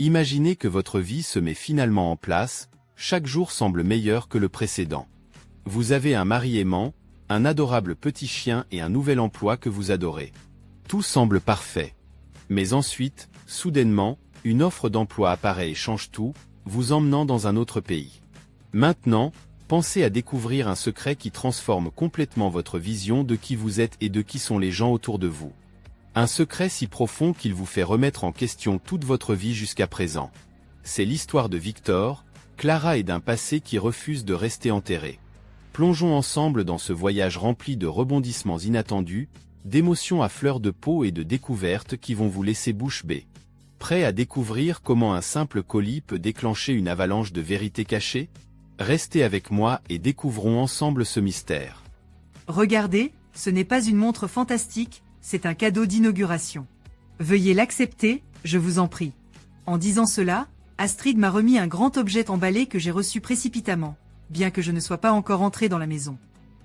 Imaginez que votre vie se met finalement en place, chaque jour semble meilleur que le précédent. Vous avez un mari aimant, un adorable petit chien et un nouvel emploi que vous adorez. Tout semble parfait. Mais ensuite, soudainement, une offre d'emploi apparaît et change tout, vous emmenant dans un autre pays. Maintenant, pensez à découvrir un secret qui transforme complètement votre vision de qui vous êtes et de qui sont les gens autour de vous. Un secret si profond qu'il vous fait remettre en question toute votre vie jusqu'à présent. C'est l'histoire de Victor, Clara et d'un passé qui refuse de rester enterré. Plongeons ensemble dans ce voyage rempli de rebondissements inattendus, d'émotions à fleur de peau et de découvertes qui vont vous laisser bouche bée. Prêt à découvrir comment un simple colis peut déclencher une avalanche de vérités cachées? Restez avec moi et découvrons ensemble ce mystère. Regardez, ce n'est pas une montre fantastique, c'est un cadeau d'inauguration. Veuillez l'accepter, je vous en prie. En disant cela, Astrid m'a remis un grand objet emballé que j'ai reçu précipitamment, bien que je ne sois pas encore entrée dans la maison.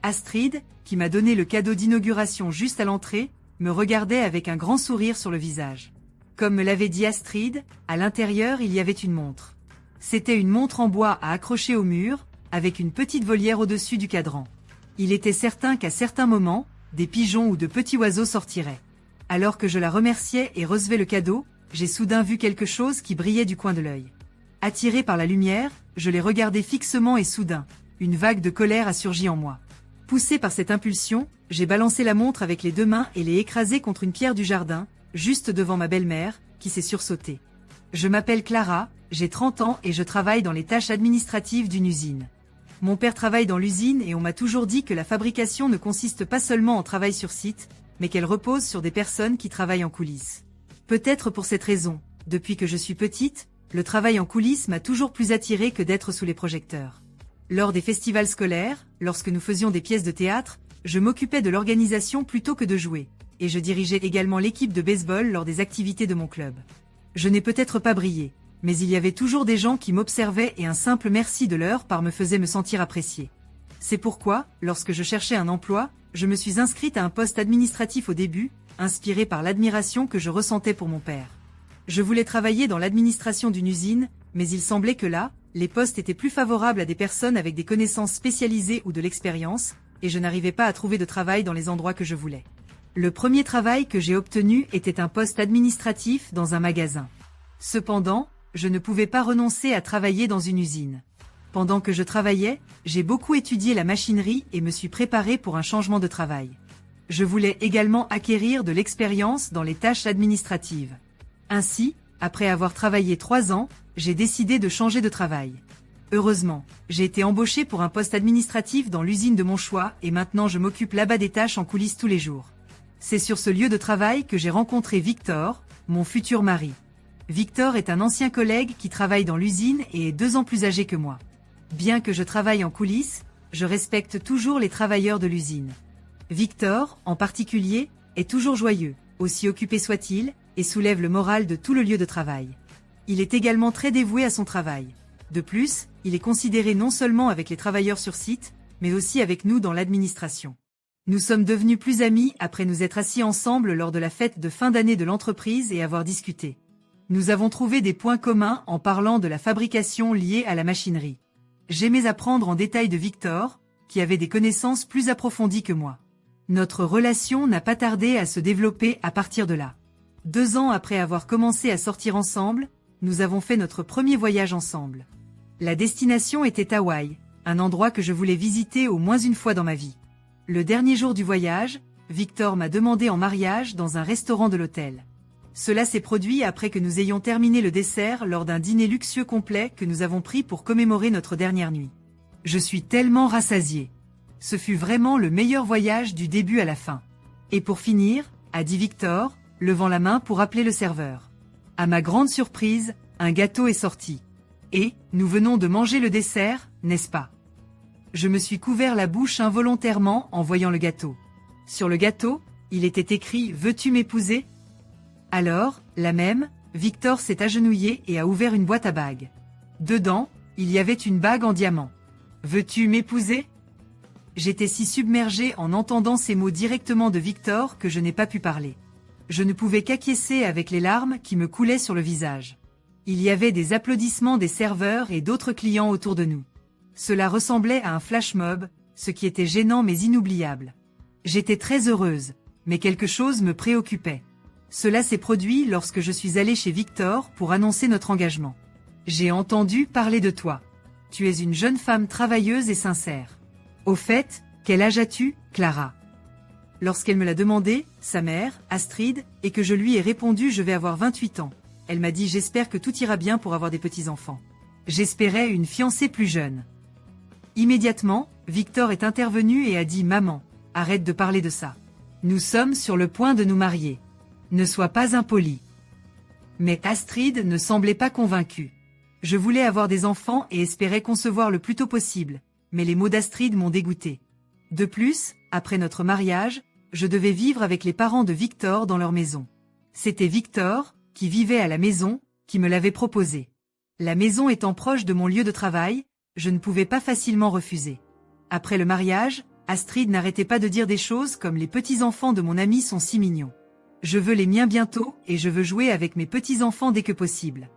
Astrid, qui m'a donné le cadeau d'inauguration juste à l'entrée, me regardait avec un grand sourire sur le visage. Comme me l'avait dit Astrid, à l'intérieur il y avait une montre. C'était une montre en bois à accrocher au mur, avec une petite volière au-dessus du cadran. Il était certain qu'à certains moments, des pigeons ou de petits oiseaux sortiraient. Alors que je la remerciais et recevais le cadeau, j'ai soudain vu quelque chose qui brillait du coin de l'œil. Attiré par la lumière, je l'ai regardé fixement et soudain, une vague de colère a surgi en moi. Poussé par cette impulsion, j'ai balancé la montre avec les deux mains et l'ai écrasée contre une pierre du jardin, juste devant ma belle-mère, qui s'est sursautée. Je m'appelle Clara, j'ai 30 ans et je travaille dans les tâches administratives d'une usine. Mon père travaille dans l'usine et on m'a toujours dit que la fabrication ne consiste pas seulement en travail sur site, mais qu'elle repose sur des personnes qui travaillent en coulisses. Peut-être pour cette raison, depuis que je suis petite, le travail en coulisses m'a toujours plus attirée que d'être sous les projecteurs. Lors des festivals scolaires, lorsque nous faisions des pièces de théâtre, je m'occupais de l'organisation plutôt que de jouer, et je dirigeais également l'équipe de baseball lors des activités de mon club. Je n'ai peut-être pas brillé, mais il y avait toujours des gens qui m'observaient et un simple merci de leur part me faisait me sentir appréciée. C'est pourquoi, lorsque je cherchais un emploi, je me suis inscrite à un poste administratif au début, inspirée par l'admiration que je ressentais pour mon père. Je voulais travailler dans l'administration d'une usine, mais il semblait que là, les postes étaient plus favorables à des personnes avec des connaissances spécialisées ou de l'expérience, et je n'arrivais pas à trouver de travail dans les endroits que je voulais. Le premier travail que j'ai obtenu était un poste administratif dans un magasin. Cependant, je ne pouvais pas renoncer à travailler dans une usine. Pendant que je travaillais, j'ai beaucoup étudié la machinerie et me suis préparé pour un changement de travail. Je voulais également acquérir de l'expérience dans les tâches administratives. Ainsi, après avoir travaillé 3 ans, j'ai décidé de changer de travail. Heureusement, j'ai été embauchée pour un poste administratif dans l'usine de mon choix et maintenant je m'occupe là-bas des tâches en coulisses tous les jours. C'est sur ce lieu de travail que j'ai rencontré Victor, mon futur mari. Victor est un ancien collègue qui travaille dans l'usine et est 2 ans plus âgé que moi. Bien que je travaille en coulisses, je respecte toujours les travailleurs de l'usine. Victor, en particulier, est toujours joyeux, aussi occupé soit-il, et soulève le moral de tout le lieu de travail. Il est également très dévoué à son travail. De plus, il est considéré non seulement avec les travailleurs sur site, mais aussi avec nous dans l'administration. Nous sommes devenus plus amis après nous être assis ensemble lors de la fête de fin d'année de l'entreprise et avoir discuté. Nous avons trouvé des points communs en parlant de la fabrication liée à la machinerie. J'aimais apprendre en détail de Victor, qui avait des connaissances plus approfondies que moi. Notre relation n'a pas tardé à se développer à partir de là. 2 ans après avoir commencé à sortir ensemble, nous avons fait notre premier voyage ensemble. La destination était Hawaï, un endroit que je voulais visiter au moins une fois dans ma vie. Le dernier jour du voyage, Victor m'a demandé en mariage dans un restaurant de l'hôtel. Cela s'est produit après que nous ayons terminé le dessert lors d'un dîner luxueux complet que nous avons pris pour commémorer notre dernière nuit. Je suis tellement rassasié. Ce fut vraiment le meilleur voyage du début à la fin. Et pour finir, a dit Victor, levant la main pour appeler le serveur. À ma grande surprise, un gâteau est sorti. Et, nous venons de manger le dessert, n'est-ce pas? Je me suis couvert la bouche involontairement en voyant le gâteau. Sur le gâteau, il était écrit « Veux-tu m'épouser ?» Alors, là même, Victor s'est agenouillé et a ouvert une boîte à bagues. Dedans, il y avait une bague en diamant. « Veux-tu m'épouser ?» J'étais si submergé en entendant ces mots directement de Victor que je n'ai pas pu parler. Je ne pouvais qu'acquiescer avec les larmes qui me coulaient sur le visage. Il y avait des applaudissements des serveurs et d'autres clients autour de nous. Cela ressemblait à un flash mob, ce qui était gênant mais inoubliable. J'étais très heureuse, mais quelque chose me préoccupait. Cela s'est produit lorsque je suis allée chez Victor pour annoncer notre engagement. J'ai entendu parler de toi. Tu es une jeune femme travailleuse et sincère. Au fait, quel âge as-tu, Clara ? Lorsqu'elle me l'a demandé, sa mère, Astrid, et que je lui ai répondu je vais avoir 28 ans. Elle m'a dit j'espère que tout ira bien pour avoir des petits-enfants. J'espérais une fiancée plus jeune. Immédiatement, Victor est intervenu et a dit maman, arrête de parler de ça. Nous sommes sur le point de nous marier. Ne sois pas impoli. Mais Astrid ne semblait pas convaincue. Je voulais avoir des enfants et espérais concevoir le plus tôt possible, mais les mots d'Astrid m'ont dégoûté. De plus, après notre mariage, je devais vivre avec les parents de Victor dans leur maison. C'était Victor, qui vivait à la maison, qui me l'avait proposé. La maison étant proche de mon lieu de travail, je ne pouvais pas facilement refuser. Après le mariage, Astrid n'arrêtait pas de dire des choses comme les petits-enfants de mon ami sont si mignons. Je veux les miens bientôt et je veux jouer avec mes petits-enfants dès que possible.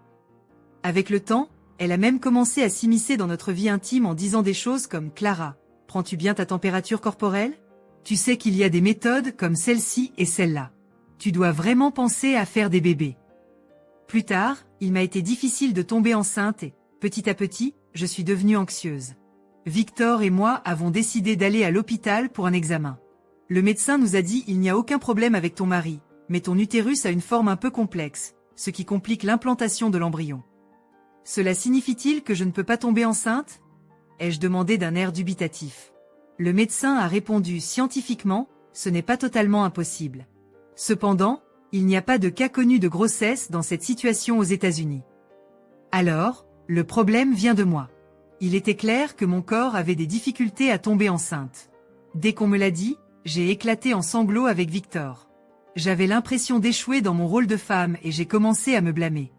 Avec le temps, elle a même commencé à s'immiscer dans notre vie intime en disant des choses comme « Clara, prends-tu bien ta température corporelle ? Tu sais qu'il y a des méthodes comme celle-ci et celle-là. Tu dois vraiment penser à faire des bébés. » Plus tard, il m'a été difficile de tomber enceinte et, petit à petit, je suis devenue anxieuse. Victor et moi avons décidé d'aller à l'hôpital pour un examen. Le médecin nous a dit « Il n'y a aucun problème avec ton mari, mais ton utérus a une forme un peu complexe, ce qui complique l'implantation de l'embryon. » Cela signifie-t-il que je ne peux pas tomber enceinte ? Ai-je demandé d'un air dubitatif. Le médecin a répondu scientifiquement, ce n'est pas totalement impossible. Cependant, il n'y a pas de cas connu de grossesse dans cette situation aux États-Unis. Alors, le problème vient de moi. Il était clair que mon corps avait des difficultés à tomber enceinte. Dès qu'on me l'a dit, j'ai éclaté en sanglots avec Victor. J'avais l'impression d'échouer dans mon rôle de femme et j'ai commencé à me blâmer.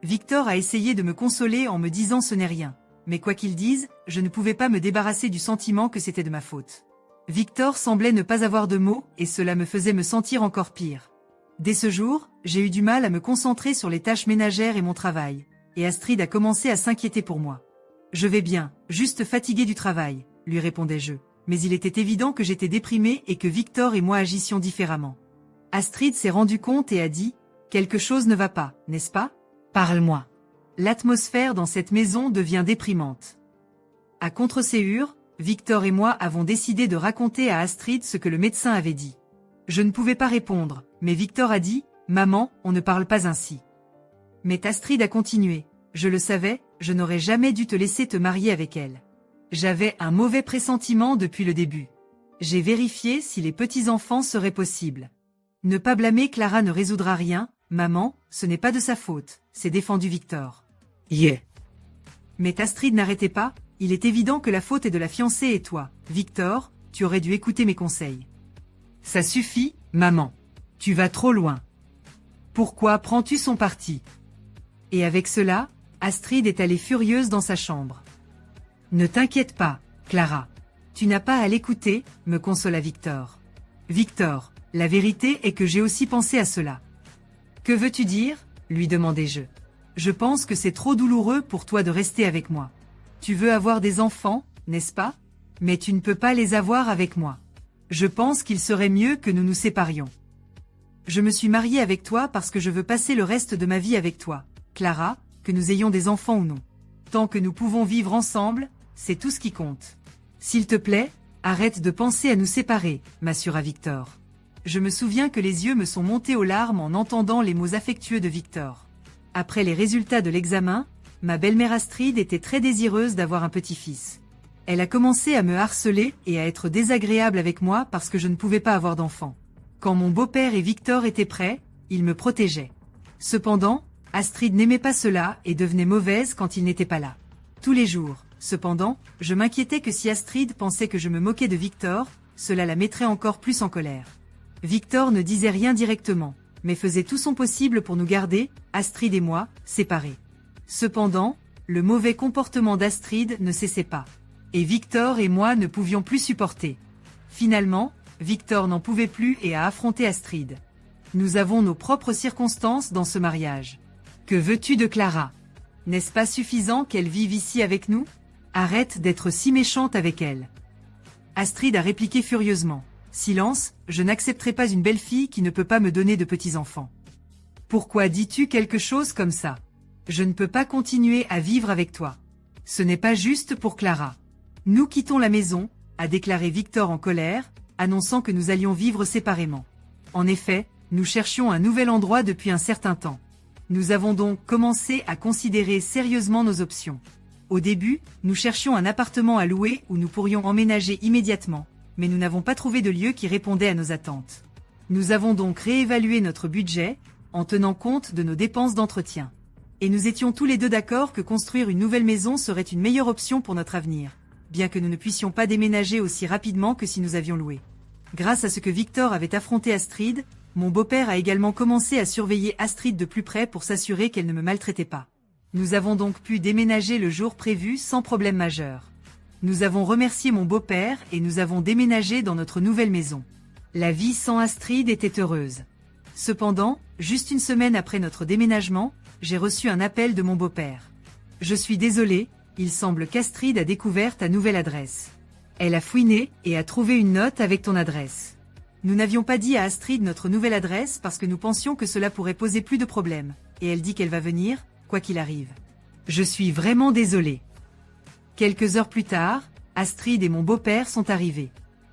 Victor a essayé de me consoler en me disant ce n'est rien. Mais quoi qu'il dise, je ne pouvais pas me débarrasser du sentiment que c'était de ma faute. Victor semblait ne pas avoir de mots et cela me faisait me sentir encore pire. Dès ce jour, j'ai eu du mal à me concentrer sur les tâches ménagères et mon travail. Et Astrid a commencé à s'inquiéter pour moi. Je vais bien, juste fatiguée du travail, lui répondais-je. Mais il était évident que j'étais déprimée et que Victor et moi agissions différemment. Astrid s'est rendue compte et a dit « Quelque chose ne va pas, n'est-ce pas ? Parle-moi. » L'atmosphère dans cette maison devient déprimante. À contre-séhure, Victor et moi avons décidé de raconter à Astrid ce que le médecin avait dit. Je ne pouvais pas répondre, mais Victor a dit « Maman, on ne parle pas ainsi. » Mais Astrid a continué. Je le savais, je n'aurais jamais dû te laisser te marier avec elle. J'avais un mauvais pressentiment depuis le début. J'ai vérifié si les petits-enfants seraient possibles. Ne pas blâmer Clara ne résoudra rien, maman, ce n'est pas de sa faute, s'est défendu Victor. Yeah. Mais Astrid n'arrêtait pas, il est évident que la faute est de la fiancée et toi, Victor, tu aurais dû écouter mes conseils. Ça suffit, maman. Tu vas trop loin. Pourquoi prends-tu son parti ? Et avec cela, Astrid est allée furieuse dans sa chambre. Ne t'inquiète pas, Clara. Tu n'as pas à l'écouter, me consola Victor. Victor, la vérité est que j'ai aussi pensé à cela. Que veux-tu dire ? Lui demandai-je. Je pense que c'est trop douloureux pour toi de rester avec moi. Tu veux avoir des enfants, n'est-ce pas ? Mais tu ne peux pas les avoir avec moi. Je pense qu'il serait mieux que nous nous séparions. Je me suis mariée avec toi parce que je veux passer le reste de ma vie avec toi, Clara, que nous ayons des enfants ou non. Tant que nous pouvons vivre ensemble, c'est tout ce qui compte. S'il te plaît, arrête de penser à nous séparer, m'assura Victor. Je me souviens que les yeux me sont montés aux larmes en entendant les mots affectueux de Victor. Après les résultats de l'examen, ma belle-mère Astrid était très désireuse d'avoir un petit-fils. Elle a commencé à me harceler et à être désagréable avec moi parce que je ne pouvais pas avoir d'enfant. Quand mon beau-père et Victor étaient prêts, ils me protégeaient. Cependant, Astrid n'aimait pas cela et devenait mauvaise quand il n'était pas là. Tous les jours, cependant, je m'inquiétais que si Astrid pensait que je me moquais de Victor, cela la mettrait encore plus en colère. Victor ne disait rien directement, mais faisait tout son possible pour nous garder, Astrid et moi, séparés. Cependant, le mauvais comportement d'Astrid ne cessait pas. Et Victor et moi ne pouvions plus supporter. Finalement, Victor n'en pouvait plus et a affronté Astrid. Nous avons nos propres circonstances dans ce mariage. Que veux-tu de Clara ? N'est-ce pas suffisant qu'elle vive ici avec nous? Arrête d'être si méchante avec elle. Astrid a répliqué furieusement. Silence, je n'accepterai pas une belle fille qui ne peut pas me donner de petits-enfants. Pourquoi dis-tu quelque chose comme ça? Je ne peux pas continuer à vivre avec toi. Ce n'est pas juste pour Clara. Nous quittons la maison, a déclaré Victor en colère, annonçant que nous allions vivre séparément. En effet, nous cherchions un nouvel endroit depuis un certain temps. Nous avons donc commencé à considérer sérieusement nos options. Au début, nous cherchions un appartement à louer où nous pourrions emménager immédiatement, mais nous n'avons pas trouvé de lieu qui répondait à nos attentes. Nous avons donc réévalué notre budget, en tenant compte de nos dépenses d'entretien. Et nous étions tous les deux d'accord que construire une nouvelle maison serait une meilleure option pour notre avenir, bien que nous ne puissions pas déménager aussi rapidement que si nous avions loué. Grâce à ce que Victor avait affronté Astrid, mon beau-père a également commencé à surveiller Astrid de plus près pour s'assurer qu'elle ne me maltraitait pas. Nous avons donc pu déménager le jour prévu sans problème majeur. Nous avons remercié mon beau-père et nous avons déménagé dans notre nouvelle maison. La vie sans Astrid était heureuse. Cependant, juste une semaine après notre déménagement, j'ai reçu un appel de mon beau-père. Je suis désolé, il semble qu'Astrid a découvert ta nouvelle adresse. Elle a fouiné et a trouvé une note avec ton adresse. Nous n'avions pas dit à Astrid notre nouvelle adresse parce que nous pensions que cela pourrait poser plus de problèmes, et elle dit qu'elle va venir, quoi qu'il arrive. Je suis vraiment désolé. Quelques heures plus tard, Astrid et mon beau-père sont arrivés.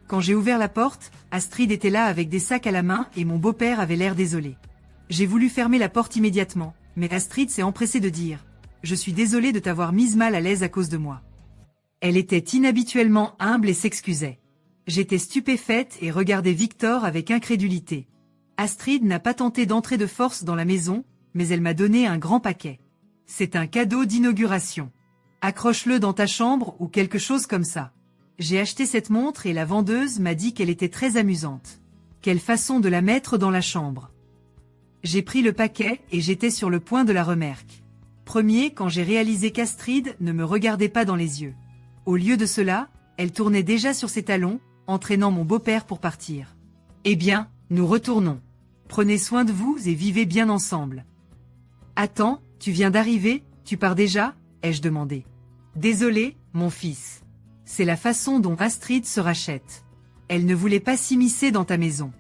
Quand j'ai ouvert la porte, Astrid était là avec des sacs à la main et mon beau-père avait l'air désolé. J'ai voulu fermer la porte immédiatement, mais Astrid s'est empressée de dire « Je suis désolée de t'avoir mise mal à l'aise à cause de moi ». Elle était inhabituellement humble et s'excusait. J'étais stupéfaite et regardais Victor avec incrédulité. Astrid n'a pas tenté d'entrer de force dans la maison, mais elle m'a donné un grand paquet. C'est un cadeau d'inauguration. Accroche-le dans ta chambre ou quelque chose comme ça. J'ai acheté cette montre et la vendeuse m'a dit qu'elle était très amusante. Quelle façon de la mettre dans la chambre. J'ai pris le paquet et j'étais sur le point de la remarque. Premier quand j'ai réalisé qu'Astrid ne me regardait pas dans les yeux. Au lieu de cela, elle tournait déjà sur ses talons, entraînant mon beau-père pour partir. Eh bien, nous retournons. Prenez soin de vous et vivez bien ensemble. Attends, tu viens d'arriver, tu pars déjà? Ai-je demandé. Désolé, mon fils. C'est la façon dont Astrid se rachète. Elle ne voulait pas s'immiscer dans ta maison.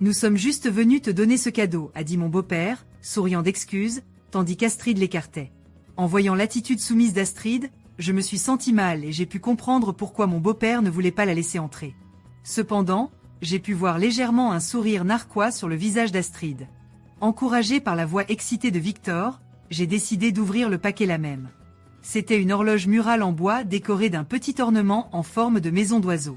Nous sommes juste venus te donner ce cadeau, a dit mon beau-père, souriant d'excuses, tandis qu'Astrid l'écartait. En voyant l'attitude soumise d'Astrid, je me suis senti mal et j'ai pu comprendre pourquoi mon beau-père ne voulait pas la laisser entrer. Cependant, j'ai pu voir légèrement un sourire narquois sur le visage d'Astrid. Encouragé par la voix excitée de Victor, j'ai décidé d'ouvrir le paquet la même. C'était une horloge murale en bois décorée d'un petit ornement en forme de maison d'oiseau.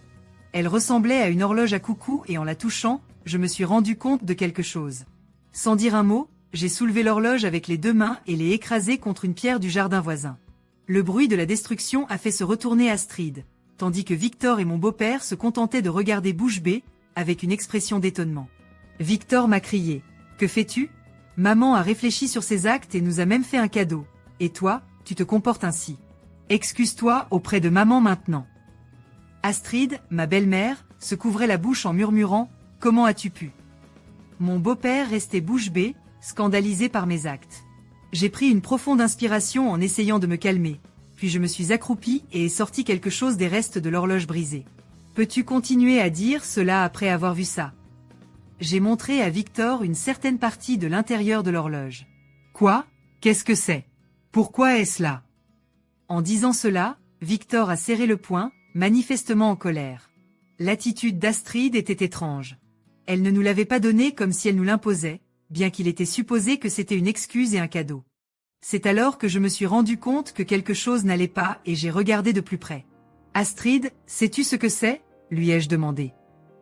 Elle ressemblait à une horloge à coucou et en la touchant, je me suis rendu compte de quelque chose. Sans dire un mot, j'ai soulevé l'horloge avec les deux mains et l'ai écrasée contre une pierre du jardin voisin. Le bruit de la destruction a fait se retourner Astrid, tandis que Victor et mon beau-père se contentaient de regarder bouche bée, avec une expression d'étonnement. Victor m'a crié. « Que fais-tu? Maman a réfléchi sur ses actes et nous a même fait un cadeau. Et toi, tu te comportes ainsi. Excuse-toi auprès de maman maintenant. » Astrid, ma belle-mère, se couvrait la bouche en murmurant « Comment as-tu pu ?» Mon beau-père restait bouche bée, scandalisé par mes actes. J'ai pris une profonde inspiration en essayant de me calmer, puis je me suis accroupie et ai sorti quelque chose des restes de l'horloge brisée. Peux-tu continuer à dire cela après avoir vu ça? J'ai montré à Victor une certaine partie de l'intérieur de l'horloge. Quoi? Qu'est-ce que c'est? Pourquoi est-ce là? En disant cela, Victor a serré le poing, manifestement en colère. L'attitude d'Astrid était étrange. Elle ne nous l'avait pas donné comme si elle nous l'imposait, bien qu'il était supposé que c'était une excuse et un cadeau. C'est alors que je me suis rendu compte que quelque chose n'allait pas et j'ai regardé de plus près. Astrid, sais-tu ce que c'est? Lui ai-je demandé.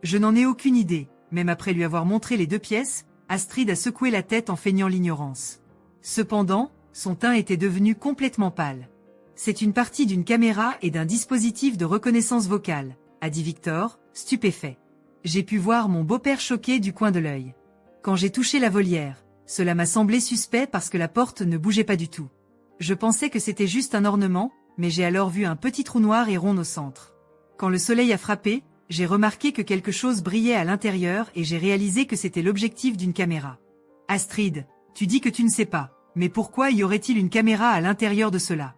Je n'en ai aucune idée. Même après lui avoir montré les deux pièces, Astrid a secoué la tête en feignant l'ignorance. Cependant, son teint était devenu complètement pâle. C'est une partie d'une caméra et d'un dispositif de reconnaissance vocale, a dit Victor, stupéfait. J'ai pu voir mon beau-père choqué du coin de l'œil. Quand j'ai touché la volière, cela m'a semblé suspect parce que la porte ne bougeait pas du tout. Je pensais que c'était juste un ornement, mais j'ai alors vu un petit trou noir et rond au centre. Quand le soleil a frappé, j'ai remarqué que quelque chose brillait à l'intérieur et j'ai réalisé que c'était l'objectif d'une caméra. Astrid, tu dis que tu ne sais pas, Mais pourquoi y aurait-il une caméra à l'intérieur de cela?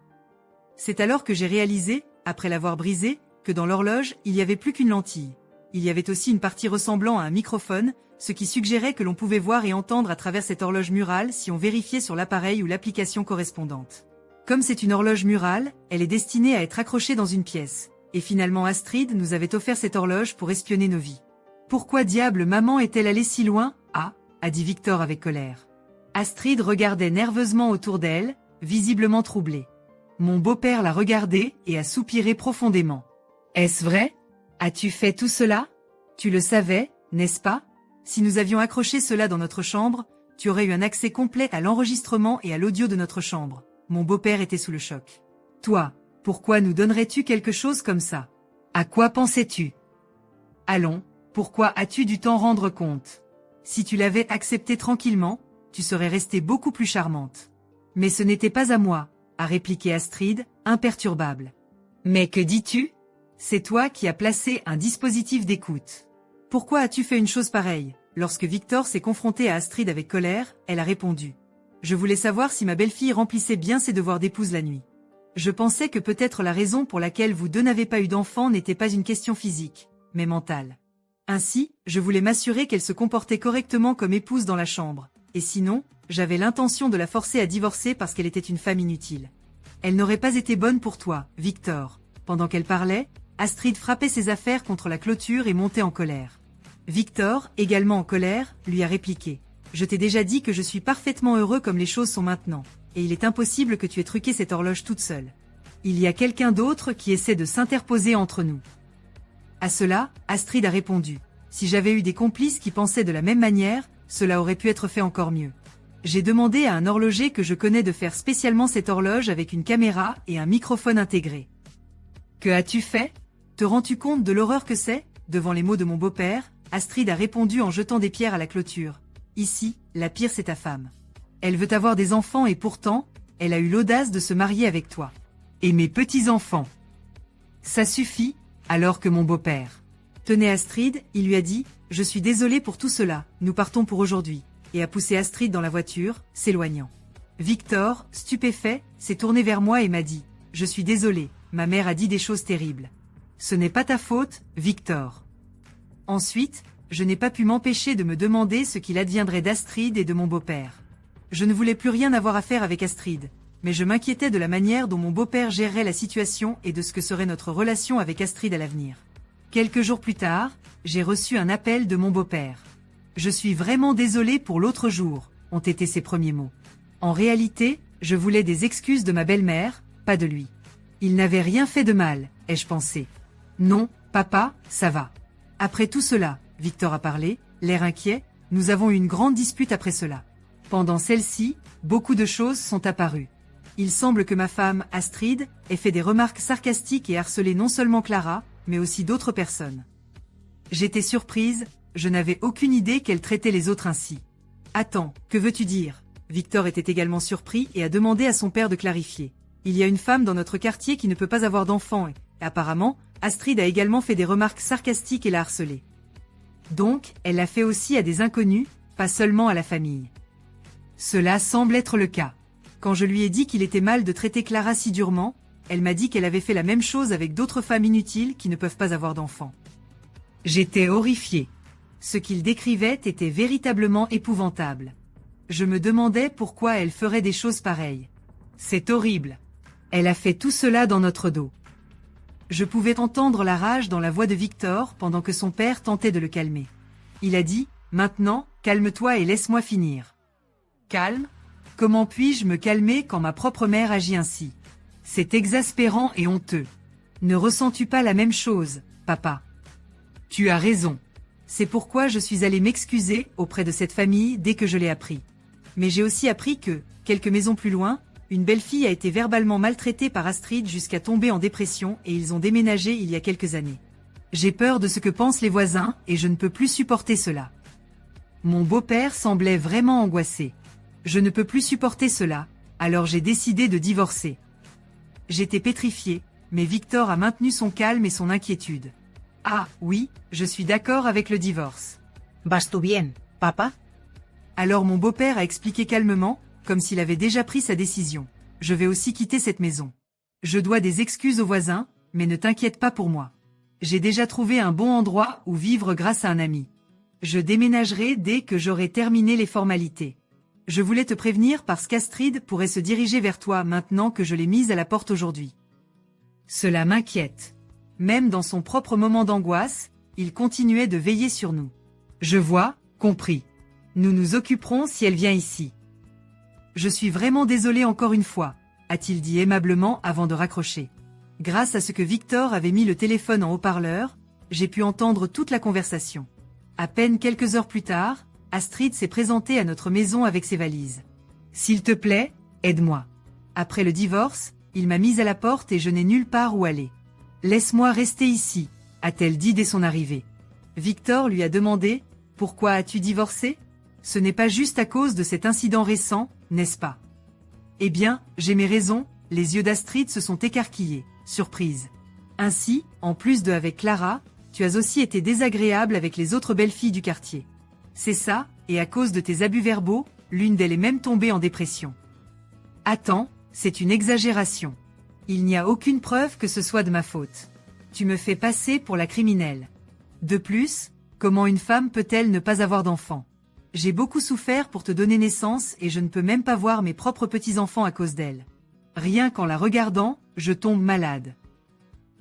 C'est alors que j'ai réalisé, après l'avoir brisé, que dans l'horloge, il n'y avait plus qu'une lentille. Il y avait aussi une partie ressemblant à un microphone, ce qui suggérait que l'on pouvait voir et entendre à travers cette horloge murale si on vérifiait sur l'appareil ou l'application correspondante. Comme c'est une horloge murale, elle est destinée à être accrochée dans une pièce. Et finalement Astrid nous avait offert cette horloge pour espionner nos vies. Pourquoi diable maman est-elle allée si loin? Ah, a dit Victor avec colère. Astrid regardait nerveusement autour d'elle, visiblement troublée. Mon beau-père l'a regardée et a soupiré profondément. Est-ce vrai? As-tu fait tout cela? Tu le savais, n'est-ce pas? Si nous avions accroché cela dans notre chambre, tu aurais eu un accès complet à l'enregistrement et à l'audio de notre chambre. Mon beau-père était sous le choc. Toi, pourquoi nous donnerais-tu quelque chose comme ça? À quoi pensais-tu? Allons, pourquoi as-tu dû t'en rendre compte? Si tu l'avais accepté tranquillement, tu serais restée beaucoup plus charmante. Mais ce n'était pas à moi, a répliqué Astrid, imperturbable. Mais que dis-tu? C'est toi qui as placé un dispositif d'écoute. Pourquoi as-tu fait une chose pareille? Lorsque Victor s'est confronté à Astrid avec colère, elle a répondu. Je voulais savoir si ma belle-fille remplissait bien ses devoirs d'épouse la nuit. Je pensais que peut-être la raison pour laquelle vous deux n'avez pas eu d'enfant n'était pas une question physique, mais mentale. Ainsi, je voulais m'assurer qu'elle se comportait correctement comme épouse dans la chambre, et sinon, j'avais l'intention de la forcer à divorcer parce qu'elle était une femme inutile. Elle n'aurait pas été bonne pour toi, Victor. Pendant qu'elle parlait, Astrid frappait ses affaires contre la clôture et montait en colère. Victor, également en colère, lui a répliqué. Je t'ai déjà dit que je suis parfaitement heureux comme les choses sont maintenant, et il est impossible que tu aies truqué cette horloge toute seule. Il y a quelqu'un d'autre qui essaie de s'interposer entre nous. À cela, Astrid a répondu. Si j'avais eu des complices qui pensaient de la même manière, cela aurait pu être fait encore mieux. J'ai demandé à un horloger que je connais de faire spécialement cette horloge avec une caméra et un microphone intégré. Que as-tu fait? Te rends-tu compte de l'horreur que c'est? Devant les mots de mon beau-père, Astrid a répondu en jetant des pierres à la clôture. Ici, la pire c'est ta femme. Elle veut avoir des enfants et pourtant, elle a eu l'audace de se marier avec toi. Et mes petits-enfants. Ça suffit, alors que mon beau-père. Tenez Astrid, il lui a dit, je suis désolé pour tout cela, nous partons pour aujourd'hui. Et a poussé Astrid dans la voiture, s'éloignant. Victor, stupéfait, s'est tourné vers moi et m'a dit, je suis désolé, ma mère a dit des choses terribles. Ce n'est pas ta faute, Victor. Ensuite, je n'ai pas pu m'empêcher de me demander ce qu'il adviendrait d'Astrid et de mon beau-père. Je ne voulais plus rien avoir à faire avec Astrid, mais je m'inquiétais de la manière dont mon beau-père gérerait la situation et de ce que serait notre relation avec Astrid à l'avenir. Quelques jours plus tard, j'ai reçu un appel de mon beau-père. Je suis vraiment désolé pour l'autre jour, ont été ses premiers mots. En réalité, je voulais des excuses de ma belle-mère, pas de lui. Il n'avait rien fait de mal, ai-je pensé. Non, papa, ça va. Après tout cela, Victor a parlé, l'air inquiet, nous avons eu une grande dispute après cela. Pendant celle-ci, beaucoup de choses sont apparues. Il semble que ma femme, Astrid, ait fait des remarques sarcastiques et harcelé non seulement Clara, mais aussi d'autres personnes. J'étais surprise, je n'avais aucune idée qu'elle traitait les autres ainsi. Attends, que veux-tu dire? Victor était également surpris et a demandé à son père de clarifier. Il y a une femme dans notre quartier qui ne peut pas avoir d'enfant et, apparemment, Astrid a également fait des remarques sarcastiques et l'a harcelée. Donc, elle l'a fait aussi à des inconnus, pas seulement à la famille. Cela semble être le cas. Quand je lui ai dit qu'il était mal de traiter Clara si durement, elle m'a dit qu'elle avait fait la même chose avec d'autres femmes inutiles qui ne peuvent pas avoir d'enfants. J'étais horrifiée. Ce qu'il décrivait était véritablement épouvantable. Je me demandais pourquoi elle ferait des choses pareilles. C'est horrible. Elle a fait tout cela dans notre dos. Je pouvais entendre la rage dans la voix de Victor pendant que son père tentait de le calmer. Il a dit, « Maintenant, calme-toi et laisse-moi finir. » Calme? Comment puis-je me calmer quand ma propre mère agit ainsi? C'est exaspérant et honteux. Ne ressens-tu pas la même chose, papa? Tu as raison. C'est pourquoi je suis allée m'excuser auprès de cette famille dès que je l'ai appris. Mais j'ai aussi appris que, quelques maisons plus loin, une belle-fille a été verbalement maltraitée par Astrid jusqu'à tomber en dépression et ils ont déménagé il y a quelques années. J'ai peur de ce que pensent les voisins et je ne peux plus supporter cela. Mon beau-père semblait vraiment angoissé. Je ne peux plus supporter cela, alors j'ai décidé de divorcer. J'étais pétrifiée, mais Victor a maintenu son calme et son inquiétude. Ah, oui, je suis d'accord avec le divorce. ¿Vas tú bien, papá? Alors mon beau-père a expliqué calmement, comme s'il avait déjà pris sa décision. Je vais aussi quitter cette maison. Je dois des excuses aux voisins, mais ne t'inquiète pas pour moi. J'ai déjà trouvé un bon endroit où vivre grâce à un ami. Je déménagerai dès que j'aurai terminé les formalités. Je voulais te prévenir parce qu'Astrid pourrait se diriger vers toi maintenant que je l'ai mise à la porte aujourd'hui. Cela m'inquiète. Même dans son propre moment d'angoisse, il continuait de veiller sur nous. Je vois, compris. Nous nous occuperons si elle vient ici. Je suis vraiment désolé encore une fois, a-t-il dit aimablement avant de raccrocher. Grâce à ce que Victor avait mis le téléphone en haut-parleur, j'ai pu entendre toute la conversation. À peine quelques heures plus tard, Astrid s'est présentée à notre maison avec ses valises. « S'il te plaît, aide-moi. Après le divorce, il m'a mise à la porte et je n'ai nulle part où aller. Laisse-moi rester ici, a-t-elle dit dès son arrivée. Victor lui a demandé « Pourquoi as-tu divorcé ? Ce n'est pas juste à cause de cet incident récent, n'est-ce pas ?» Eh bien, j'ai mes raisons, les yeux d'Astrid se sont écarquillés, surprise. Ainsi, en plus de avec Clara, tu as aussi été désagréable avec les autres belles filles du quartier. C'est ça, et à cause de tes abus verbaux, l'une d'elles est même tombée en dépression. Attends, c'est une exagération. Il n'y a aucune preuve que ce soit de ma faute. Tu me fais passer pour la criminelle. De plus, comment une femme peut-elle ne pas avoir d'enfant ? J'ai beaucoup souffert pour te donner naissance et je ne peux même pas voir mes propres petits-enfants à cause d'elle. Rien qu'en la regardant, je tombe malade.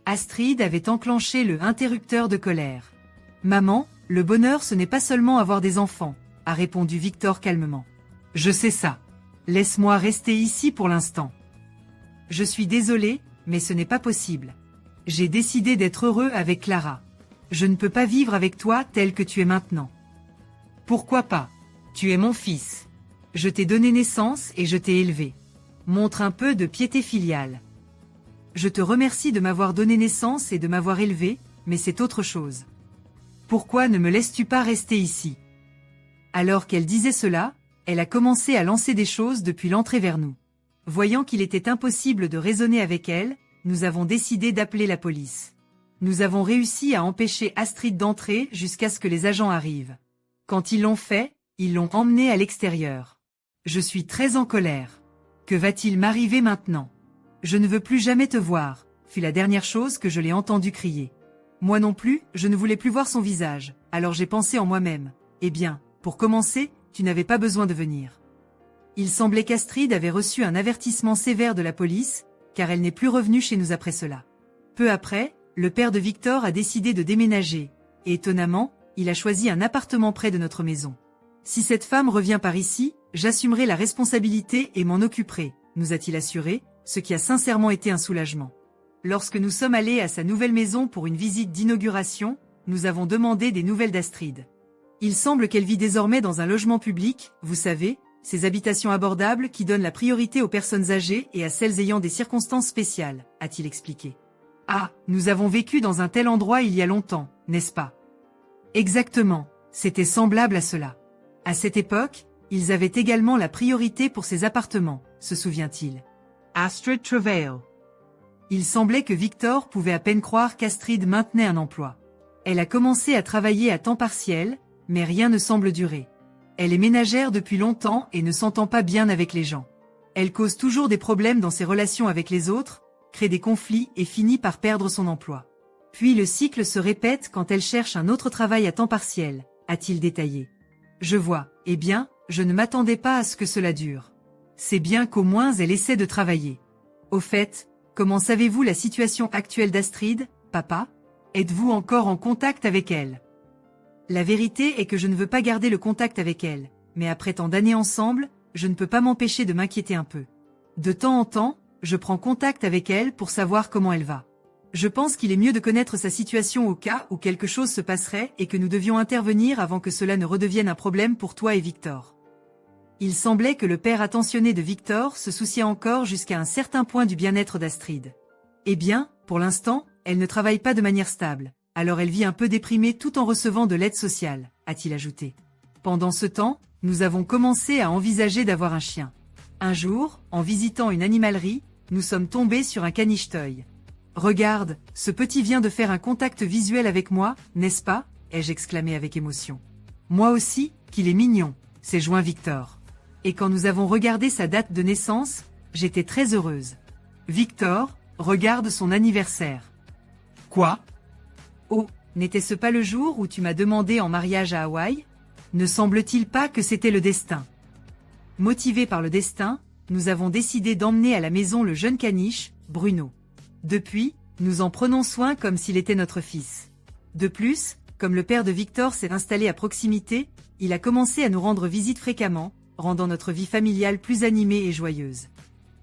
Astrid avait enclenché le interrupteur de colère. « Maman, le bonheur ce n'est pas seulement avoir des enfants, » a répondu Victor calmement. « Je sais ça. Laisse-moi rester ici pour l'instant. » Je suis désolé, mais ce n'est pas possible. J'ai décidé d'être heureux avec Clara. Je ne peux pas vivre avec toi tel que tu es maintenant. Pourquoi pas? Tu es mon fils. Je t'ai donné naissance et je t'ai élevé. Montre un peu de piété filiale. Je te remercie de m'avoir donné naissance et de m'avoir élevé, mais c'est autre chose. Pourquoi ne me laisses-tu pas rester ici? Alors qu'elle disait cela, elle a commencé à lancer des choses depuis l'entrée vers nous. Voyant qu'il était impossible de raisonner avec elle, nous avons décidé d'appeler la police. Nous avons réussi à empêcher Astrid d'entrer jusqu'à ce que les agents arrivent. Quand ils l'ont fait, ils l'ont emmenée à l'extérieur. Je suis très en colère. Que va-t-il m'arriver maintenant? Je ne veux plus jamais te voir, fut la dernière chose que je l'ai entendu crier. Moi non plus, je ne voulais plus voir son visage, alors j'ai pensé en moi-même. Eh bien, pour commencer, tu n'avais pas besoin de venir. Il semblait qu'Astrid avait reçu un avertissement sévère de la police, car elle n'est plus revenue chez nous après cela. Peu après, le père de Victor a décidé de déménager, et étonnamment, il a choisi un appartement près de notre maison. Si cette femme revient par ici, j'assumerai la responsabilité et m'en occuperai, nous a-t-il assuré, ce qui a sincèrement été un soulagement. Lorsque nous sommes allés à sa nouvelle maison pour une visite d'inauguration, nous avons demandé des nouvelles d'Astrid. Il semble qu'elle vit désormais dans un logement public, vous savez, ces habitations abordables qui donnent la priorité aux personnes âgées et à celles ayant des circonstances spéciales, a-t-il expliqué. Ah, nous avons vécu dans un tel endroit il y a longtemps, n'est-ce pas? Exactement, c'était semblable à cela. À cette époque, ils avaient également la priorité pour ces appartements, se souvient-il. Astrid Travail. Il semblait que Victor pouvait à peine croire qu'Astrid maintenait un emploi. Elle a commencé à travailler à temps partiel, mais rien ne semble durer. Elle est ménagère depuis longtemps et ne s'entend pas bien avec les gens. Elle cause toujours des problèmes dans ses relations avec les autres, crée des conflits et finit par perdre son emploi. Puis le cycle se répète quand elle cherche un autre travail à temps partiel, a-t-il détaillé. Je vois, eh bien, je ne m'attendais pas à ce que cela dure. C'est bien qu'au moins elle essaie de travailler. Au fait, comment savez-vous la situation actuelle d'Astrid, papa? Êtes-vous encore en contact avec elle? La vérité est que je ne veux pas garder le contact avec elle, mais après tant d'années ensemble, je ne peux pas m'empêcher de m'inquiéter un peu. De temps en temps, je prends contact avec elle pour savoir comment elle va. Je pense qu'il est mieux de connaître sa situation au cas où quelque chose se passerait et que nous devions intervenir avant que cela ne redevienne un problème pour toi et Victor. Il semblait que le père attentionné de Victor se souciait encore jusqu'à un certain point du bien-être d'Astrid. Eh bien, pour l'instant, elle ne travaille pas de manière stable, alors elle vit un peu déprimée tout en recevant de l'aide sociale, a-t-il ajouté. Pendant ce temps, nous avons commencé à envisager d'avoir un chien. Un jour, en visitant une animalerie, nous sommes tombés sur un caniche toy. Regarde, ce petit vient de faire un contact visuel avec moi, n'est-ce pas? Ai-je exclamé avec émotion. Moi aussi, qu'il est mignon, s'est joint Victor. Et quand nous avons regardé sa date de naissance, j'étais très heureuse. Victor, regarde son anniversaire. Quoi? Oh, n'était-ce pas le jour où tu m'as demandé en mariage à Hawaï? Ne semble-t-il pas que c'était le destin? Motivés par le destin, nous avons décidé d'emmener à la maison le jeune caniche, Bruno. Depuis, nous en prenons soin comme s'il était notre fils. De plus, comme le père de Victor s'est installé à proximité, il a commencé à nous rendre visite fréquemment, rendant notre vie familiale plus animée et joyeuse.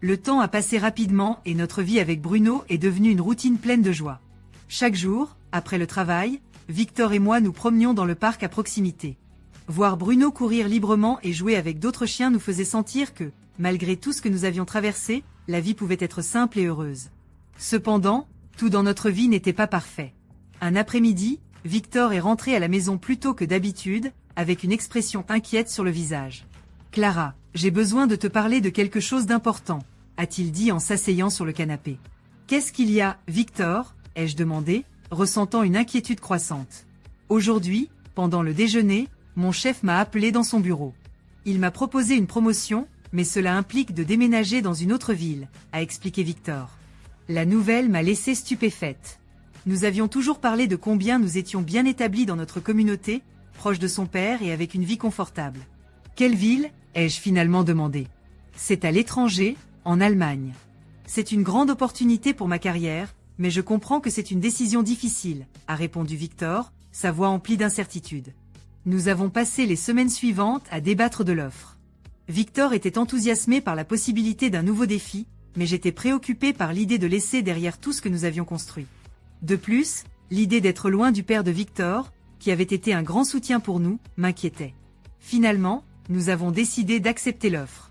Le temps a passé rapidement et notre vie avec Bruno est devenue une routine pleine de joie. Chaque jour, après le travail, Victor et moi nous promenions dans le parc à proximité. Voir Bruno courir librement et jouer avec d'autres chiens nous faisait sentir que, malgré tout ce que nous avions traversé, la vie pouvait être simple et heureuse. Cependant, tout dans notre vie n'était pas parfait. Un après-midi, Victor est rentré à la maison plus tôt que d'habitude, avec une expression inquiète sur le visage. « Clara, j'ai besoin de te parler de quelque chose d'important », a-t-il dit en s'asseyant sur le canapé. « Qu'est-ce qu'il y a, Victor ?» ai-je demandé, ressentant une inquiétude croissante. Aujourd'hui, pendant le déjeuner, mon chef m'a appelé dans son bureau. Il m'a proposé une promotion, mais cela implique de déménager dans une autre ville, a expliqué Victor. La nouvelle m'a laissé stupéfaite. Nous avions toujours parlé de combien nous étions bien établis dans notre communauté, proches de son père et avec une vie confortable. Quelle ville, ai-je finalement demandé. C'est à l'étranger, en Allemagne. C'est une grande opportunité pour ma carrière, mais je comprends que c'est une décision difficile, a répondu Victor, sa voix emplie d'incertitude. Nous avons passé les semaines suivantes à débattre de l'offre. Victor était enthousiasmé par la possibilité d'un nouveau défi, mais j'étais préoccupé par l'idée de laisser derrière tout ce que nous avions construit. De plus, l'idée d'être loin du père de Victor, qui avait été un grand soutien pour nous, m'inquiétait. Finalement, nous avons décidé d'accepter l'offre.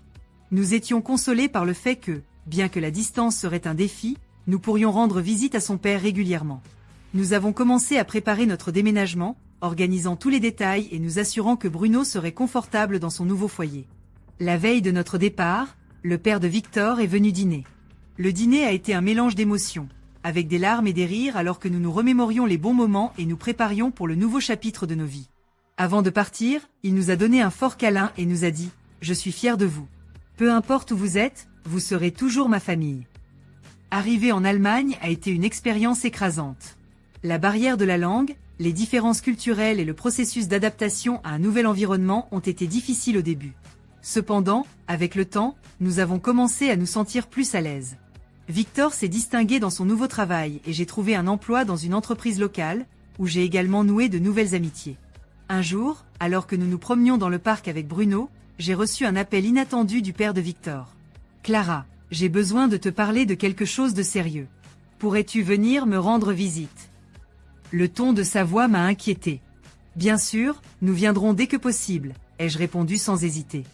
Nous étions consolés par le fait que, bien que la distance serait un défi, nous pourrions rendre visite à son père régulièrement. Nous avons commencé à préparer notre déménagement, organisant tous les détails et nous assurant que Bruno serait confortable dans son nouveau foyer. La veille de notre départ, le père de Victor est venu dîner. Le dîner a été un mélange d'émotions, avec des larmes et des rires alors que nous nous remémorions les bons moments et nous préparions pour le nouveau chapitre de nos vies. Avant de partir, il nous a donné un fort câlin et nous a dit « Je suis fier de vous. Peu importe où vous êtes, vous serez toujours ma famille. » Arriver en Allemagne a été une expérience écrasante. La barrière de la langue, les différences culturelles et le processus d'adaptation à un nouvel environnement ont été difficiles au début. Cependant, avec le temps, nous avons commencé à nous sentir plus à l'aise. Victor s'est distingué dans son nouveau travail et j'ai trouvé un emploi dans une entreprise locale, où j'ai également noué de nouvelles amitiés. Un jour, alors que nous nous promenions dans le parc avec Bruno, j'ai reçu un appel inattendu du père de Victor. « Clara, j'ai besoin de te parler de quelque chose de sérieux. Pourrais-tu venir me rendre visite ?» Le ton de sa voix m'a inquiété. « Bien sûr, nous viendrons dès que possible », ai-je répondu sans hésiter.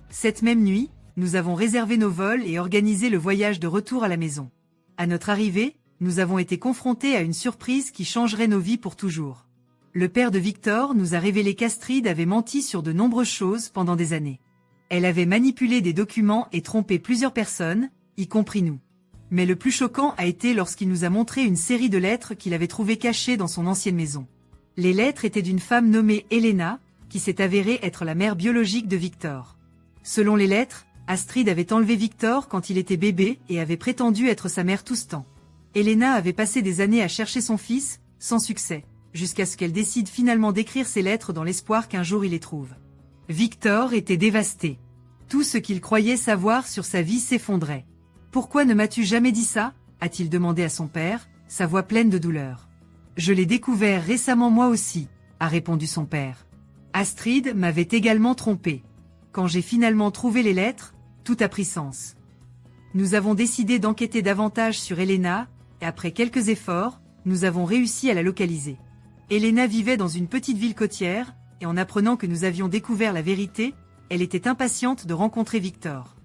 Cette même nuit, nous avons réservé nos vols et organisé le voyage de retour à la maison. À notre arrivée, nous avons été confrontés à une surprise qui changerait nos vies pour toujours. Le père de Victor nous a révélé qu'Astrid avait menti sur de nombreuses choses pendant des années. Elle avait manipulé des documents et trompé plusieurs personnes, y compris nous. Mais le plus choquant a été lorsqu'il nous a montré une série de lettres qu'il avait trouvées cachées dans son ancienne maison. Les lettres étaient d'une femme nommée Elena, qui s'est avérée être la mère biologique de Victor. Selon les lettres, Astrid avait enlevé Victor quand il était bébé et avait prétendu être sa mère tout ce temps. Elena avait passé des années à chercher son fils, sans succès, jusqu'à ce qu'elle décide finalement d'écrire ses lettres dans l'espoir qu'un jour il les trouve. Victor était dévasté. Tout ce qu'il croyait savoir sur sa vie s'effondrait. « Pourquoi ne m'as-tu jamais dit ça ?» a-t-il demandé à son père, sa voix pleine de douleur. « Je l'ai découvert récemment moi aussi », a répondu son père. Astrid m'avait également trompé. Quand j'ai finalement trouvé les lettres, tout a pris sens. Nous avons décidé d'enquêter davantage sur Elena, et après quelques efforts, nous avons réussi à la localiser. Elena vivait dans une petite ville côtière, et en apprenant que nous avions découvert la vérité, elle était impatiente de rencontrer Victor.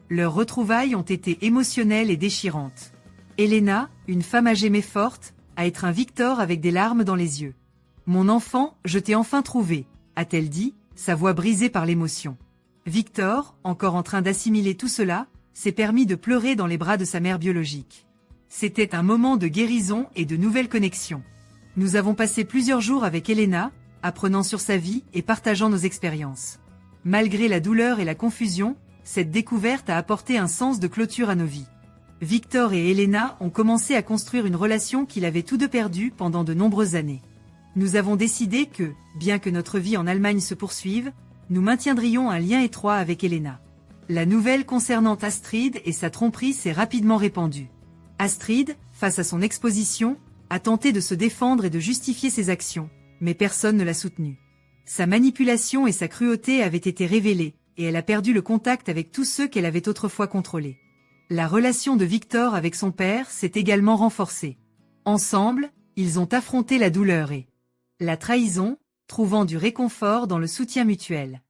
Leurs retrouvailles ont été émotionnelles et déchirantes. Elena, une femme âgée mais forte, a étreint Victor avec des larmes dans les yeux. « Mon enfant, je t'ai enfin trouvé », a-t-elle dit, sa voix brisée par l'émotion. Victor, encore en train d'assimiler tout cela, s'est permis de pleurer dans les bras de sa mère biologique. C'était un moment de guérison et de nouvelles connexions. Nous avons passé plusieurs jours avec Elena, apprenant sur sa vie et partageant nos expériences. Malgré la douleur et la confusion, cette découverte a apporté un sens de clôture à nos vies. Victor et Elena ont commencé à construire une relation qu'ils avaient tous deux perdue pendant de nombreuses années. Nous avons décidé que, bien que notre vie en Allemagne se poursuive, nous maintiendrions un lien étroit avec Elena. La nouvelle concernant Astrid et sa tromperie s'est rapidement répandue. Astrid, face à son exposition, a tenté de se défendre et de justifier ses actions, mais personne ne l'a soutenue. Sa manipulation et sa cruauté avaient été révélées, et elle a perdu le contact avec tous ceux qu'elle avait autrefois contrôlés. La relation de Victor avec son père s'est également renforcée. Ensemble, ils ont affronté la douleur et la trahison, trouvant du réconfort dans le soutien mutuel.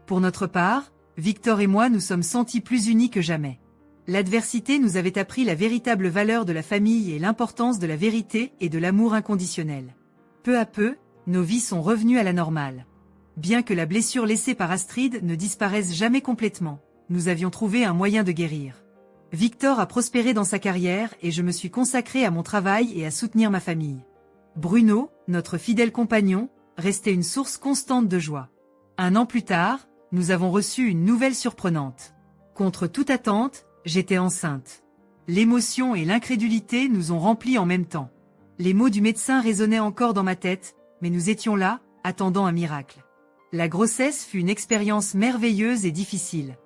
Pour notre part, Victor et moi nous sommes sentis plus unis que jamais. L'adversité nous avait appris la véritable valeur de la famille et l'importance de la vérité et de l'amour inconditionnel. Peu à peu, nos vies sont revenues à la normale. Bien que la blessure laissée par Astrid ne disparaisse jamais complètement, nous avions trouvé un moyen de guérir. Victor a prospéré dans sa carrière et je me suis consacré à mon travail et à soutenir ma famille. Bruno, notre fidèle compagnon, restait une source constante de joie. 1 an plus tard, nous avons reçu une nouvelle surprenante. Contre toute attente, j'étais enceinte. L'émotion et l'incrédulité nous ont remplis en même temps. Les mots du médecin résonnaient encore dans ma tête, mais nous étions là, attendant un miracle. La grossesse fut une expérience merveilleuse et difficile.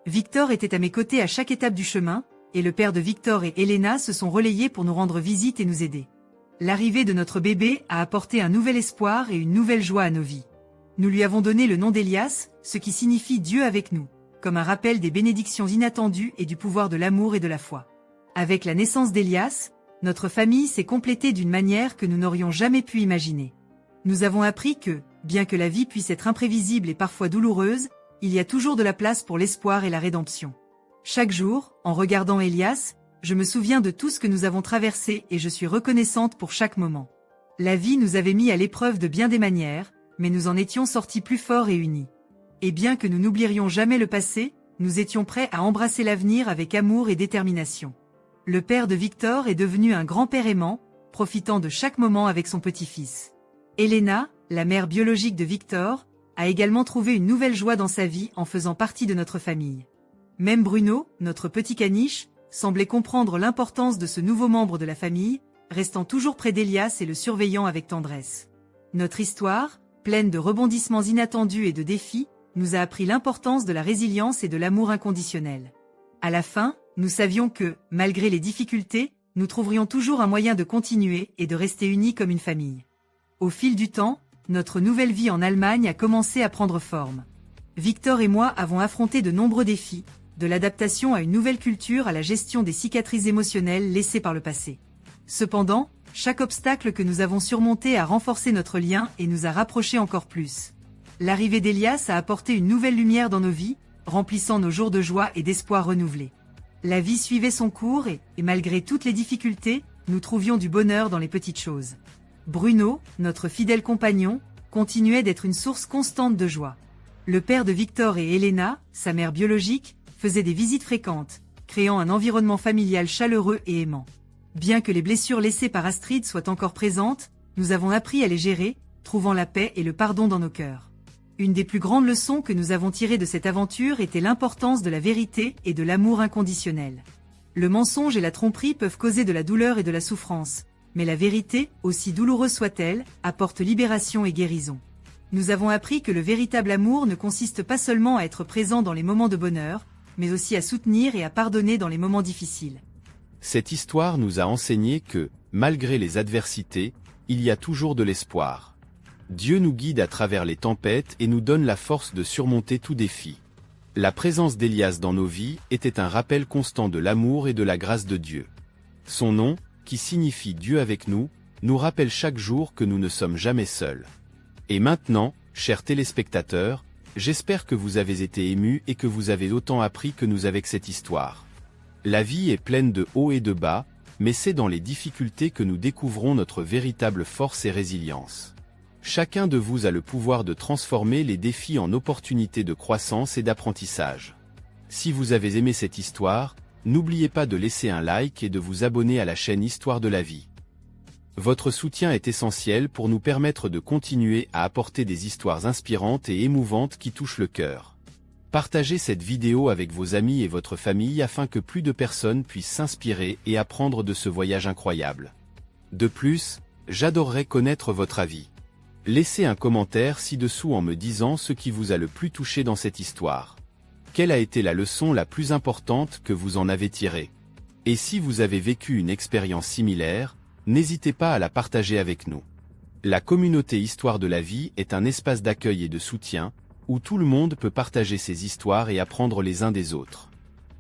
Victor était à mes côtés à chaque étape du chemin, et le père de Victor et Elena se sont relayés pour nous rendre visite et nous aider. L'arrivée de notre bébé a apporté un nouvel espoir et une nouvelle joie à nos vies. Nous lui avons donné le nom d'Elias, ce qui signifie Dieu avec nous, comme un rappel des bénédictions inattendues et du pouvoir de l'amour et de la foi. Avec la naissance d'Elias, notre famille s'est complétée d'une manière que nous n'aurions jamais pu imaginer. Nous avons appris que, bien que la vie puisse être imprévisible et parfois douloureuse, il y a toujours de la place pour l'espoir et la rédemption. Chaque jour, en regardant Elias, je me souviens de tout ce que nous avons traversé et je suis reconnaissante pour chaque moment. La vie nous avait mis à l'épreuve de bien des manières, mais nous en étions sortis plus forts et unis. Et bien que nous n'oublierions jamais le passé, nous étions prêts à embrasser l'avenir avec amour et détermination. Le père de Victor est devenu un grand-père aimant, profitant de chaque moment avec son petit-fils. Elena, la mère biologique de Victor, a également trouvé une nouvelle joie dans sa vie en faisant partie de notre famille. Même Bruno, notre petit caniche, semblait comprendre l'importance de ce nouveau membre de la famille, restant toujours près d'Elias et le surveillant avec tendresse. Notre histoire, pleine de rebondissements inattendus et de défis, nous a appris l'importance de la résilience et de l'amour inconditionnel. À la fin, nous savions que, malgré les difficultés, nous trouverions toujours un moyen de continuer et de rester unis comme une famille. Au fil du temps, notre nouvelle vie en Allemagne a commencé à prendre forme. Victor et moi avons affronté de nombreux défis, de l'adaptation à une nouvelle culture à la gestion des cicatrices émotionnelles laissées par le passé. Cependant, chaque obstacle que nous avons surmonté a renforcé notre lien et nous a rapprochés encore plus. L'arrivée d'Elias a apporté une nouvelle lumière dans nos vies, remplissant nos jours de joie et d'espoir renouvelés. La vie suivait son cours et malgré toutes les difficultés, nous trouvions du bonheur dans les petites choses. Bruno, notre fidèle compagnon, continuait d'être une source constante de joie. Le père de Victor et Elena, sa mère biologique, faisait des visites fréquentes, créant un environnement familial chaleureux et aimant. Bien que les blessures laissées par Astrid soient encore présentes, nous avons appris à les gérer, trouvant la paix et le pardon dans nos cœurs. Une des plus grandes leçons que nous avons tirées de cette aventure était l'importance de la vérité et de l'amour inconditionnel. Le mensonge et la tromperie peuvent causer de la douleur et de la souffrance, mais la vérité, aussi douloureuse soit-elle, apporte libération et guérison. Nous avons appris que le véritable amour ne consiste pas seulement à être présent dans les moments de bonheur, mais aussi à soutenir et à pardonner dans les moments difficiles. Cette histoire nous a enseigné que, malgré les adversités, il y a toujours de l'espoir. Dieu nous guide à travers les tempêtes et nous donne la force de surmonter tout défi. La présence d'Elias dans nos vies était un rappel constant de l'amour et de la grâce de Dieu. Son nom, qui signifie Dieu avec nous, nous rappelle chaque jour que nous ne sommes jamais seuls. Et maintenant, chers téléspectateurs, j'espère que vous avez été émus et que vous avez autant appris que nous avec cette histoire. La vie est pleine de hauts et de bas, mais c'est dans les difficultés que nous découvrons notre véritable force et résilience. Chacun de vous a le pouvoir de transformer les défis en opportunités de croissance et d'apprentissage. Si vous avez aimé cette histoire, n'oubliez pas de laisser un like et de vous abonner à la chaîne Histoire de la vie. Votre soutien est essentiel pour nous permettre de continuer à apporter des histoires inspirantes et émouvantes qui touchent le cœur. Partagez cette vidéo avec vos amis et votre famille afin que plus de personnes puissent s'inspirer et apprendre de ce voyage incroyable. De plus, j'adorerais connaître votre avis. Laissez un commentaire ci-dessous en me disant ce qui vous a le plus touché dans cette histoire. Quelle a été la leçon la plus importante que vous en avez tirée? Et si vous avez vécu une expérience similaire, n'hésitez pas à la partager avec nous. La communauté Histoire de la vie est un espace d'accueil et de soutien, où tout le monde peut partager ses histoires et apprendre les uns des autres.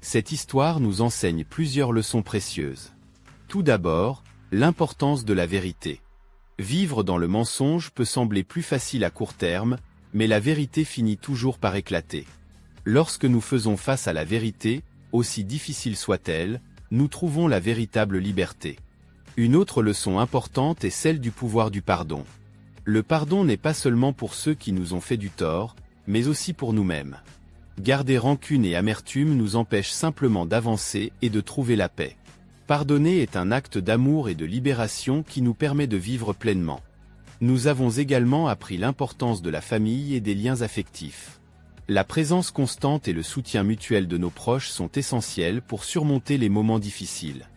Cette histoire nous enseigne plusieurs leçons précieuses. Tout d'abord, l'importance de la vérité. Vivre dans le mensonge peut sembler plus facile à court terme, mais la vérité finit toujours par éclater. Lorsque nous faisons face à la vérité, aussi difficile soit-elle, nous trouvons la véritable liberté. Une autre leçon importante est celle du pouvoir du pardon. Le pardon n'est pas seulement pour ceux qui nous ont fait du tort, mais aussi pour nous-mêmes. Garder rancune et amertume nous empêche simplement d'avancer et de trouver la paix. Pardonner est un acte d'amour et de libération qui nous permet de vivre pleinement. Nous avons également appris l'importance de la famille et des liens affectifs. La présence constante et le soutien mutuel de nos proches sont essentiels pour surmonter les moments difficiles.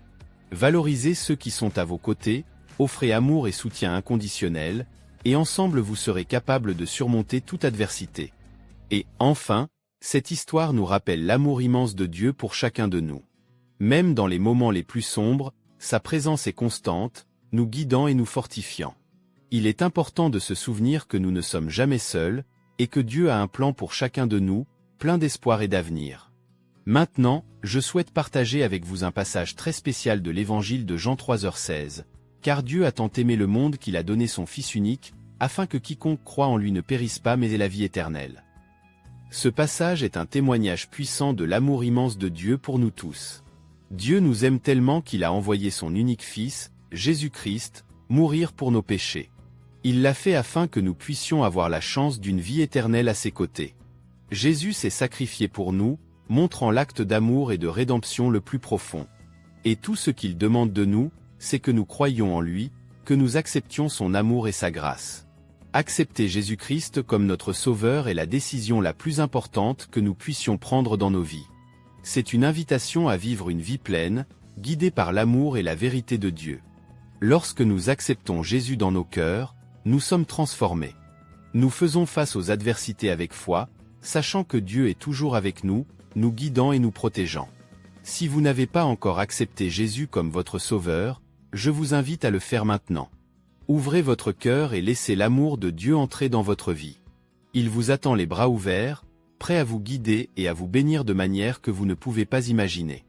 Valorisez ceux qui sont à vos côtés, offrez amour et soutien inconditionnel, et ensemble vous serez capables de surmonter toute adversité. Et, enfin, cette histoire nous rappelle l'amour immense de Dieu pour chacun de nous. Même dans les moments les plus sombres, sa présence est constante, nous guidant et nous fortifiant. Il est important de se souvenir que nous ne sommes jamais seuls, et que Dieu a un plan pour chacun de nous, plein d'espoir et d'avenir. Maintenant, je souhaite partager avec vous un passage très spécial de l'Évangile de Jean 3h16. Car Dieu a tant aimé le monde qu'il a donné son Fils unique, afin que quiconque croit en lui ne périsse pas mais ait la vie éternelle. Ce passage est un témoignage puissant de l'amour immense de Dieu pour nous tous. Dieu nous aime tellement qu'il a envoyé son unique Fils, Jésus-Christ, mourir pour nos péchés. Il l'a fait afin que nous puissions avoir la chance d'une vie éternelle à ses côtés. Jésus s'est sacrifié pour nous, montrant l'acte d'amour et de rédemption le plus profond. Et tout ce qu'il demande de nous, c'est que nous croyions en lui, que nous acceptions son amour et sa grâce. Accepter Jésus-Christ comme notre Sauveur est la décision la plus importante que nous puissions prendre dans nos vies. C'est une invitation à vivre une vie pleine, guidée par l'amour et la vérité de Dieu. Lorsque nous acceptons Jésus dans nos cœurs, nous sommes transformés. Nous faisons face aux adversités avec foi, sachant que Dieu est toujours avec nous, nous guidant et nous protégeant. Si vous n'avez pas encore accepté Jésus comme votre Sauveur, je vous invite à le faire maintenant. Ouvrez votre cœur et laissez l'amour de Dieu entrer dans votre vie. Il vous attend les bras ouverts, prêt à vous guider et à vous bénir de manière que vous ne pouvez pas imaginer.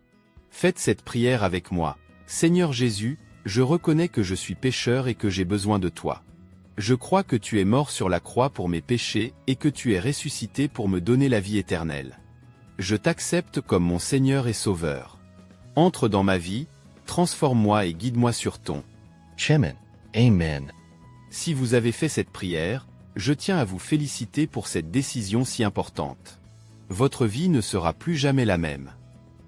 Faites cette prière avec moi. Seigneur Jésus, je reconnais que je suis pécheur et que j'ai besoin de toi. Je crois que tu es mort sur la croix pour mes péchés et que tu es ressuscité pour me donner la vie éternelle. Je t'accepte comme mon Seigneur et Sauveur. Entre dans ma vie, transforme-moi et guide-moi sur ton chemin. Amen. Si vous avez fait cette prière, je tiens à vous féliciter pour cette décision si importante. Votre vie ne sera plus jamais la même.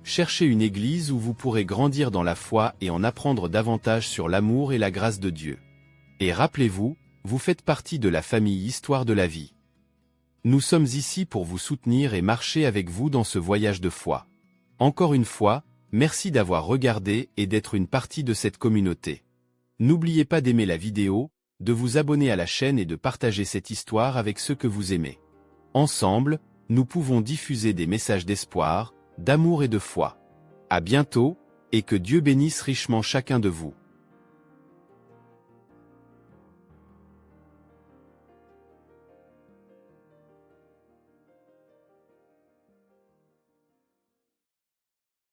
Cherchez une église où vous pourrez grandir dans la foi et en apprendre davantage sur l'amour et la grâce de Dieu. Et rappelez-vous, vous faites partie de la famille Histoire de la vie. Nous sommes ici pour vous soutenir et marcher avec vous dans ce voyage de foi. Encore une fois, merci d'avoir regardé et d'être une partie de cette communauté. N'oubliez pas d'aimer la vidéo, de vous abonner à la chaîne et de partager cette histoire avec ceux que vous aimez. Ensemble, nous pouvons diffuser des messages d'espoir, d'amour et de foi. À bientôt, et que Dieu bénisse richement chacun de vous.